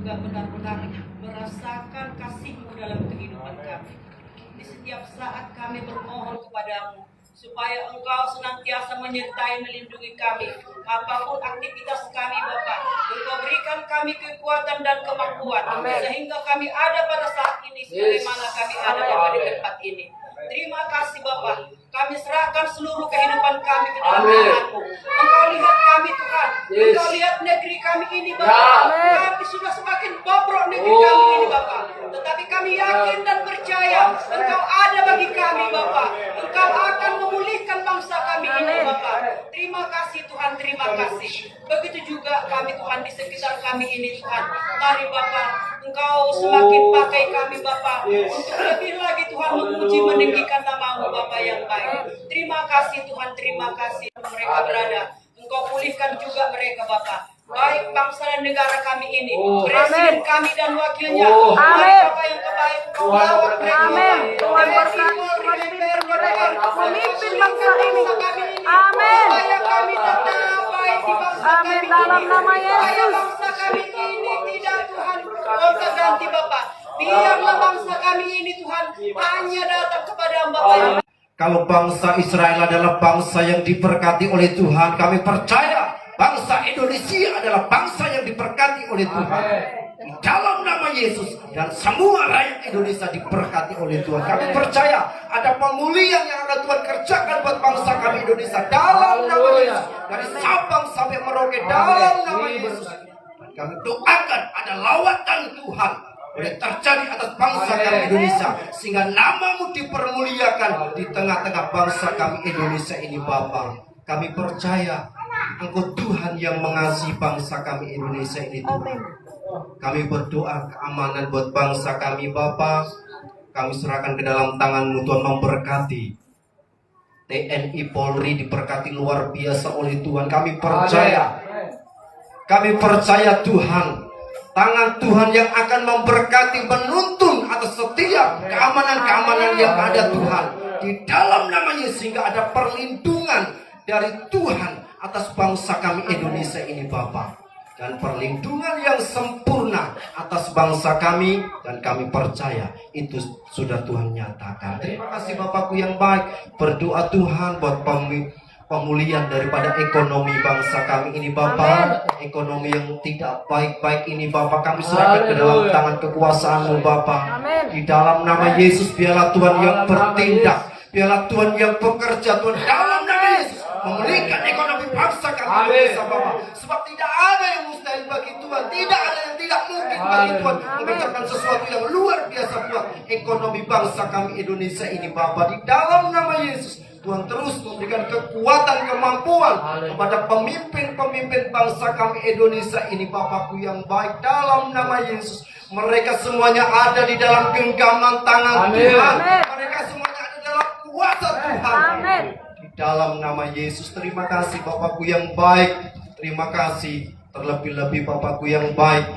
juga benar-benar merasakan kasih-Mu dalam kehidupan kami. Di setiap saat kami bermohon kepadamu, supaya Engkau senantiasa menyertai melindungi kami. Apapun aktivitas kami Bapa, Engkau berikan kami kekuatan dan kemampuan. Sehingga kami ada pada saat ini sebagaimana kami ada pada tempat ini. Terima kasih Bapa. Kami serahkan seluruh kehidupan kami ke dalam tangan-Mu. Engkau lihat kami Tuhan. Engkau lihat negeri kami ini Bapa. Kami sudah semakin bobrok negeri kami ini Bapa. Tetapi kami yakin dan percaya Engkau ada bagi kami Bapa. Engkau akan memulihkan bangsa kami ini Bapa. Terima kasih Tuhan, terima kasih. Begitu juga kami Tuhan di sekitar kami ini Tuhan. Mari Bapa, Engkau semakin pakai kami Bapa untuk lebih lagi Tuhan memuji meninggikan nama-Mu Bapa yang baik. Terima kasih Tuhan, terima kasih mereka berada. Engkau pulihkan juga mereka Bapa. Baik bangsa dan negara kami ini, presiden kami dan wakilnya. Amin. Bapa yang kebaik, lawat mereka. Amin. Tuhan berkati, Tuhan pimpin mereka untuk memimpin bangsa ini. Amin. Supaya kami tetap baik di bangsa kami ini. Dalam nama Yesus. Supaya bangsa kami ini tidak Tuhan ganti Bapa. Biarlah bangsa kami ini Tuhan hanya datang kepada Bapa yang Kalau bangsa Israel adalah bangsa yang diberkati oleh Tuhan, kami percaya bangsa Indonesia adalah bangsa yang diberkati oleh Tuhan. Di dalam nama Yesus, dan semua rakyat Indonesia diberkati oleh Tuhan. Kami percaya ada pemulihan yang akan Tuhan kerjakan buat bangsa kami Indonesia dalam nama Yesus. Dari Sabang sampai Merauke dalam nama Yesus. Dan kami doakan ada lawatan Tuhan boleh terjadi atas bangsa kami Indonesia, sehingga nama-Mu dipermuliakan di tengah-tengah bangsa kami Indonesia ini Bapa. Kami percaya Engkau Tuhan yang mengasihi bangsa kami Indonesia ini Tuhan. Kami berdoa keamanan buat bangsa kami Bapa. Kami serahkan ke dalam tangan-Mu Tuhan, memberkati TNI Polri, diberkati luar biasa oleh Tuhan. Kami percaya Tuhan, tangan Tuhan yang akan memberkati, menuntun atas setiap keamanan-keamanan yang ada Tuhan. Di dalam nama Yesus, sehingga ada perlindungan dari Tuhan atas bangsa kami Indonesia ini Bapa. Dan perlindungan yang sempurna atas bangsa kami. Dan kami percaya itu sudah Tuhan nyatakan. Terima kasih Bapakku yang baik. Berdoa Tuhan buat pemulihan daripada ekonomi bangsa kami ini Bapa. Ekonomi yang tidak baik-baik ini Bapa, kami serahkan ke dalam tangan kekuasaan-Mu Bapa. Di dalam nama Yesus, biarlah Tuhan yang bertindak, biarlah Tuhan yang bekerja Tuhan dalam nama Yesus, memulihkan ekonomi bangsa kami Indonesia Bapa. Sebab tidak ada yang mustahil bagi Tuhan, tidak ada yang tidak mungkin bagi Tuhan mengerjakan sesuatu yang luar biasa buat ekonomi bangsa kami Indonesia ini Bapa. Di dalam nama Yesus, Tuhan terus memberikan kekuatan, kemampuan kepada pemimpin-pemimpin bangsa kami Indonesia ini Bapakku yang baik. Dalam nama Yesus, mereka semuanya ada di dalam genggaman tangan Tuhan. Mereka semuanya ada dalam kuasa Tuhan. Di dalam nama Yesus, terima kasih Bapakku yang baik. Terima kasih terlebih-lebih Bapakku yang baik.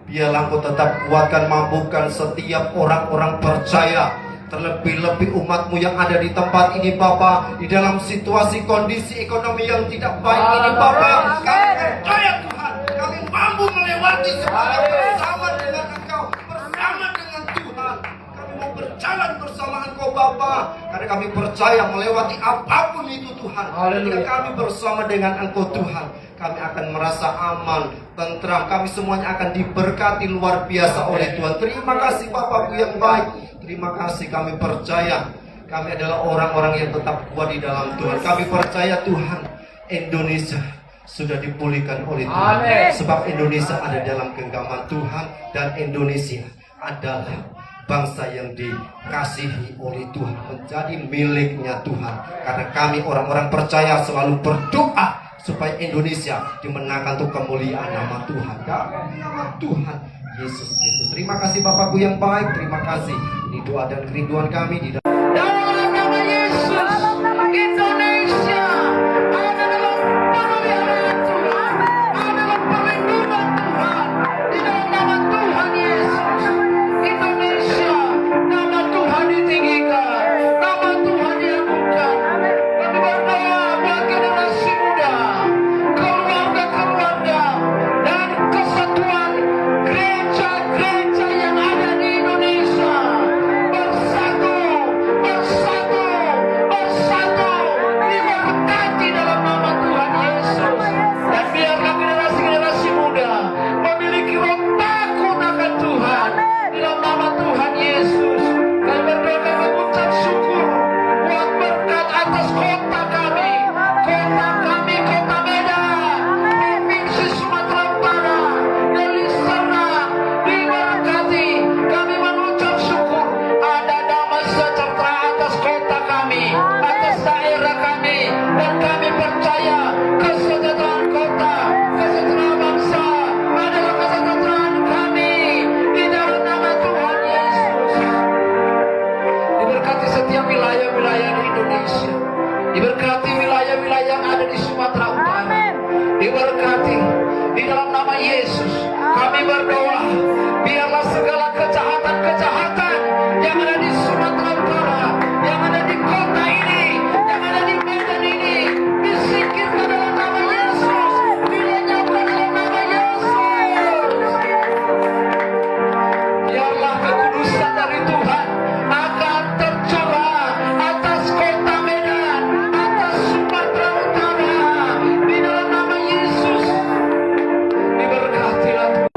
Biarlah Engkau tetap kuatkan, mampukan setiap orang-orang percaya, terlebih-lebih umat-Mu yang ada di tempat ini Bapa. Di dalam situasi kondisi ekonomi yang tidak baik ini Bapa, kami percaya Tuhan, kami mampu melewati semua bersama dengan Engkau, bersama dengan Tuhan. Kami mau berjalan bersama Engkau Bapa, karena kami percaya melewati apapun itu Tuhan. Ketika kami bersama dengan Engkau Tuhan, kami akan merasa aman, tentram. Kami semuanya akan diberkati luar biasa oleh Tuhan. Terima kasih Bapakku yang baik. Terima kasih, kami percaya kami adalah orang-orang yang tetap kuat di dalam Tuhan. Kami percaya Tuhan, Indonesia sudah dipulihkan oleh Tuhan. Sebab Indonesia ada dalam genggaman Tuhan, dan Indonesia adalah bangsa yang dikasihi oleh Tuhan, menjadi miliknya Tuhan. Karena kami orang-orang percaya selalu berdoa supaya Indonesia dimenangkan untuk kemuliaan nama Tuhan. Dalam nama Tuhan Yesus Kristus. Terima kasih Bapakku yang baik. Terima kasih. Ini doa dan kerinduan kami di dalam nama Yesus. Indonesia adalah pemulihan Tuhan, adalah perlindungan Tuhan. Di dalam nama Tuhan Yesus, Indonesia, nama Tuhan ditinggikan, nama Tuhan diagungkan. Kami berdoa buat generasi muda, keluarga-keluarga, dan kesatuan gereja Diberkati wilayah-wilayah yang ada di Sumatera Utara. Amin. Diberkati di dalam nama Yesus. Kami berdoa, biarlah segala kejahatan-kejahatan yang ada di Sumatera Utara, yang ada di kota ini, yang ada di Medan ini, disingkirkan dalam nama Yesus, dilenyapkan dalam nama Yesus. Biarlah kekudusan dari Tuhan akan tercurah atas kota Medan, atas Sumatera Utara, di dalam nama Yesus. Diberkatilah Tuhan.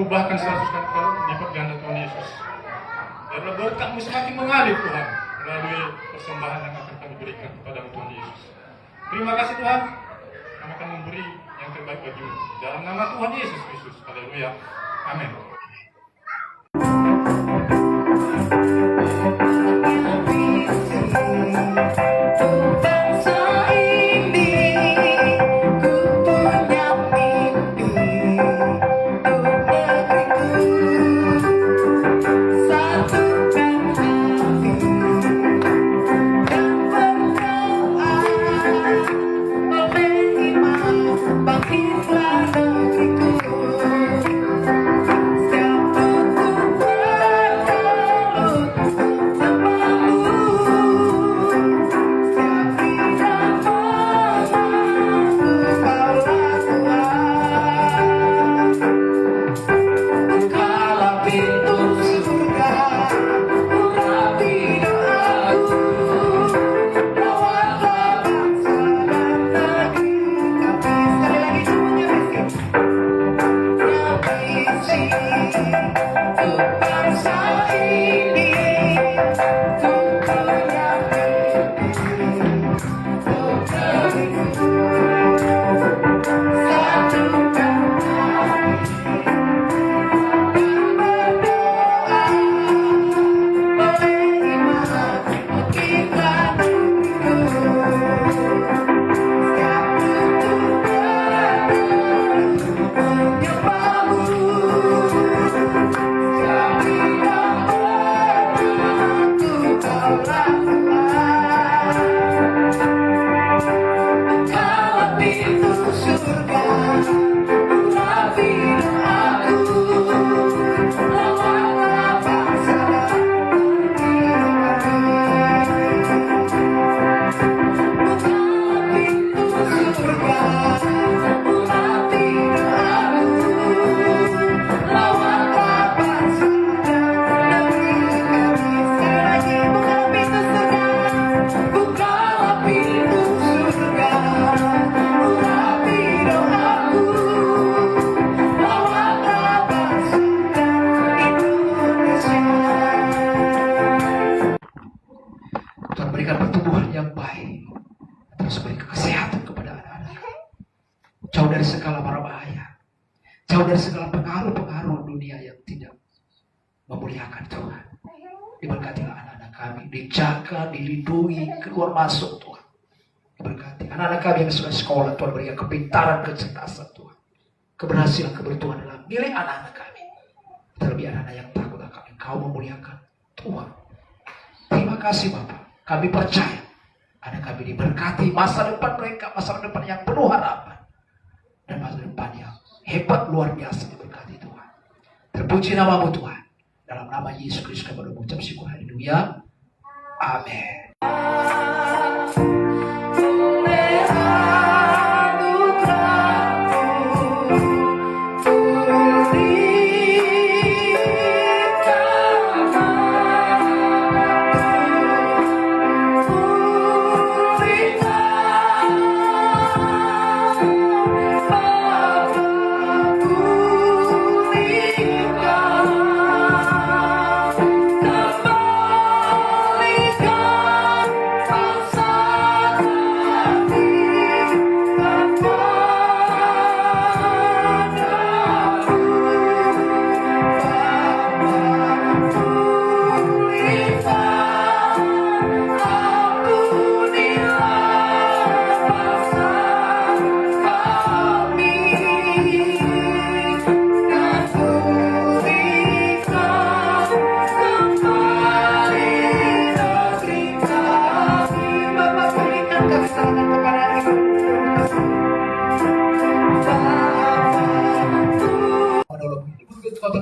ubahkan 100 kali lipat ganda Tuhan Yesus. Biarlah berkat-Mu semakin mengalir Tuhan melalui persembahan yang akan kami berikan kepada Tuhan Yesus. Terima kasih Tuhan, kami akan memberi yang terbaik bagi-Mu. Dalam nama Tuhan Yesus Kristus. Haleluya. Amin. Jauh dari segala pengaruh-pengaruh dunia yang tidak memuliakan Tuhan. Diberkatilah anak-anak kami, dijaga, dilindungi, keluar masuk Tuhan. Diberkati anak-anak kami yang sudah sekolah, Tuhan berikan kepintaran, kecerdasan Tuhan. Keberhasilan, keberuntungan dalam milik anak-anak kami. Terlebih anak-anak yang takut akan Engkau memuliakan Tuhan. Terima kasih Bapak. Kami percaya anak kami diberkati masa depan mereka, masa depan yang penuh harapan. Dan masa depan yang hebat luar biasa diberkati Tuhan. Terpuji nama-Mu Tuhan. Dalam nama Yesus Kristus kami mengucap syukur. Haleluya. Amin.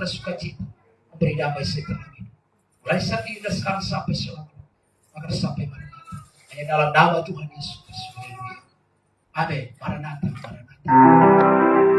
Sukacita, memberi damai sejahtera hidup. Mulai saat ini dan sekarang sampai selamanya, akan sampai Maranatha. Hanya dalam nama Tuhan Yesus. Haleluya. Amin. Maranatha, Maranatha.